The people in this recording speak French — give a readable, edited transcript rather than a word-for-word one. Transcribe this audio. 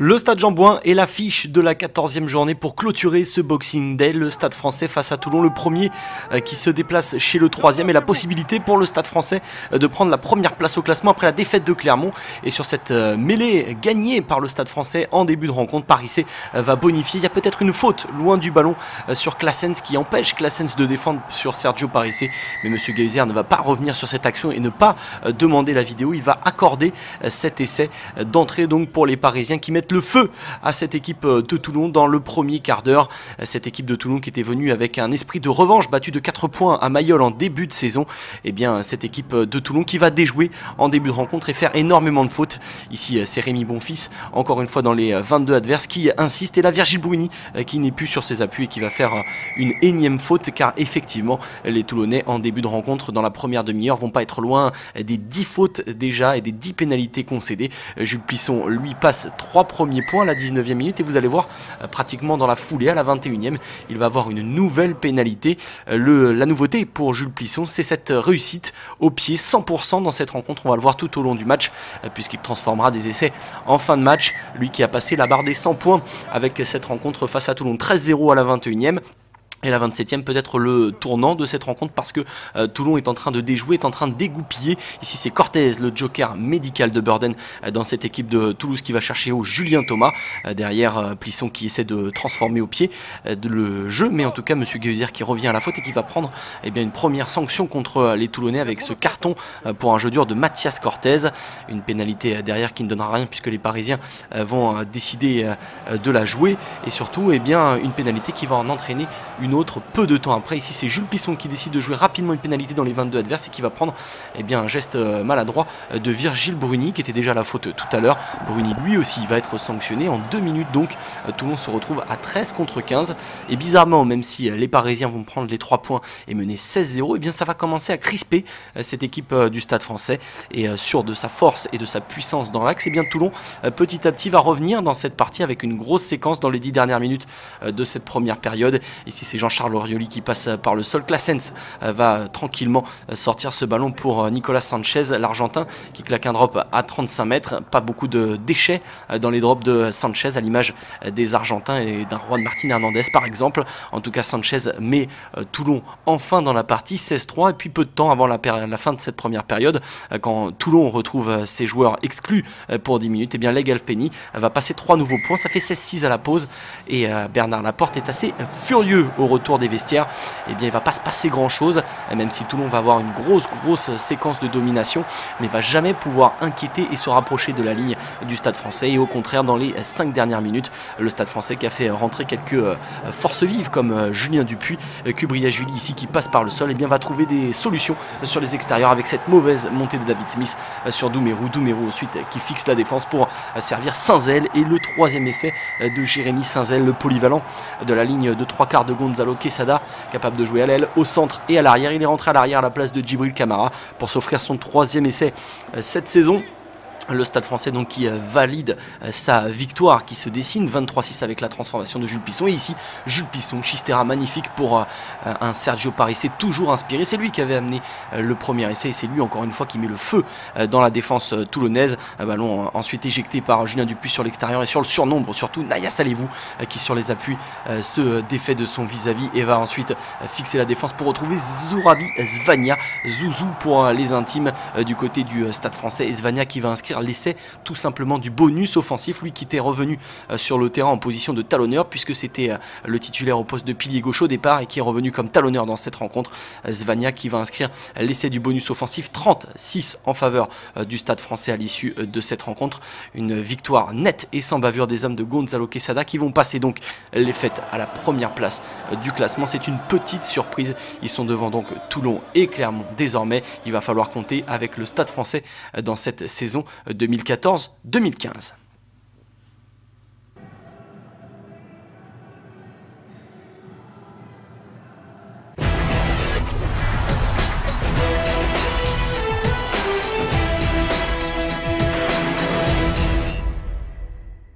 Le Stade Jean-Bouin est l'affiche de la 14e journée pour clôturer ce Boxing Day. Le Stade français face à Toulon, le premier qui se déplace chez le troisième, et la possibilité pour le Stade français de prendre la première place au classement après la défaite de Clermont. Et sur cette mêlée gagnée par le Stade français en début de rencontre, Parissé va bonifier. Il y a peut-être une faute loin du ballon sur Claessens qui empêche Claessens de défendre sur Sergio Parissé. Mais M. Geuser ne va pas revenir sur cette action et ne pas demander la vidéo. Il va accorder cet essai d'entrée donc pour les Parisiens qui mettent le feu à cette équipe de Toulon dans le premier quart d'heure. Cette équipe de Toulon qui était venue avec un esprit de revanche, battu de 4 points à Mayol en début de saison. Et bien cette équipe de Toulon qui va déjouer en début de rencontre et faire énormément de fautes. Ici c'est Rémi Bonfils, encore une fois dans les 22 adverses, qui insiste, et là Virgile Bruni qui n'est plus sur ses appuis et qui va faire une énième faute, car effectivement les Toulonnais en début de rencontre dans la première demi-heure vont pas être loin des 10 fautes déjà et des 10 pénalités concédées. Jules Plisson lui passe 3 premiers points à la 19e minute, et vous allez voir pratiquement dans la foulée à la 21e il va avoir une nouvelle pénalité. La nouveauté pour Jules Plisson, c'est cette réussite au pied 100% dans cette rencontre. On va le voir tout au long du match puisqu'il transformera des essais en fin de match, lui qui a passé la barre des 100 points avec cette rencontre face à Toulon. 13-0 à la 21e. Et la 27e peut être le tournant de cette rencontre, parce que Toulon est en train de déjouer, est en train de dégoupiller. Ici c'est Cortez, le joker médical de Burden dans cette équipe de Toulouse, qui va chercher au Julien Thomas. Derrière Plisson qui essaie de transformer au pied le jeu. Mais en tout cas M. Geuser qui revient à la faute et qui va prendre une première sanction contre les Toulonnais avec ce carton pour un jeu dur de Mathias Cortez. Une pénalité derrière qui ne donnera rien puisque les Parisiens vont décider de la jouer. Et surtout une pénalité qui va en entraîner une autre peu de temps après. Ici c'est Jules Plisson qui décide de jouer rapidement une pénalité dans les 22 adverses et qui va prendre un geste maladroit de Virgile Bruni, qui était déjà à la faute tout à l'heure. Bruni lui aussi va être sanctionné en 2 minutes, donc Toulon se retrouve à 13 contre 15. Et bizarrement, même si les Parisiens vont prendre les 3 points et mener 16-0, ça va commencer à crisper cette équipe du Stade français. Et sûr de sa force et de sa puissance dans l'axe, Toulon petit à petit va revenir dans cette partie avec une grosse séquence dans les 10 dernières minutes de cette première période. Ici c'est Jean-Charles Aurioli qui passe par le sol. Claessens va tranquillement sortir ce ballon pour Nicolas Sanchez, l'Argentin, qui claque un drop à 35 mètres. Pas beaucoup de déchets dans les drops de Sanchez, à l'image des Argentins et d'un Juan Martín Hernandez par exemple. En tout cas Sanchez met Toulon enfin dans la partie, 16-3. Et puis peu de temps avant la fin de cette première période, quand Toulon retrouve ses joueurs exclus pour 10 minutes, Leg Alfeni va passer 3 nouveaux points. Ça fait 16-6 à la pause, et Bernard Laporte est assez furieux au retour des vestiaires. Il va pas se passer grand chose, même si Toulon va avoir une grosse séquence de domination, mais va jamais pouvoir inquiéter et se rapprocher de la ligne du Stade français. Et au contraire, dans les 5 dernières minutes, le Stade français qui a fait rentrer quelques forces vives comme Julien Dupuis, Kubriashvili ici qui passe par le sol, va trouver des solutions sur les extérieurs avec cette mauvaise montée de David Smith sur Doumerou ensuite qui fixe la défense pour servir Saint-Zel, et le 3e essai de Jérémy Saint-Zel, le polyvalent de la ligne de 3 quarts de Gonzalo Quesada, capable de jouer à l'aile, au centre et à l'arrière. Il est rentré à l'arrière à la place de Djibril Camara pour s'offrir son 3e essai cette saison. Le Stade français donc qui valide sa victoire qui se dessine 23-6 avec la transformation de Jules Plisson. Et ici Jules Plisson, Chistera magnifique pour un Sergio Parissé toujours inspiré. C'est lui qui avait amené le premier essai, et c'est lui encore une fois qui met le feu dans la défense toulonnaise. Un ballon ensuite éjecté par Julien Dupuis sur l'extérieur, et sur le surnombre surtout Naya Salevou qui sur les appuis se défait de son vis-à-vis et va ensuite fixer la défense pour retrouver Zourabi Zvania, Zouzou pour les intimes du côté du Stade français. Et Zvania qui va inscrire l'essai tout simplement du bonus offensif, lui qui était revenu sur le terrain en position de talonneur puisque c'était le titulaire au poste de pilier gauche au départ, et qui est revenu comme talonneur dans cette rencontre. Zvania qui va inscrire l'essai du bonus offensif, 36 en faveur du Stade français à l'issue de cette rencontre. Une victoire nette et sans bavure des hommes de Gonzalo Quesada, qui vont passer donc les fêtes à la première place du classement. C'est une petite surprise, ils sont devant donc Toulon et Clermont désormais. Il va falloir compter avec le Stade français dans cette saison 2014-2015.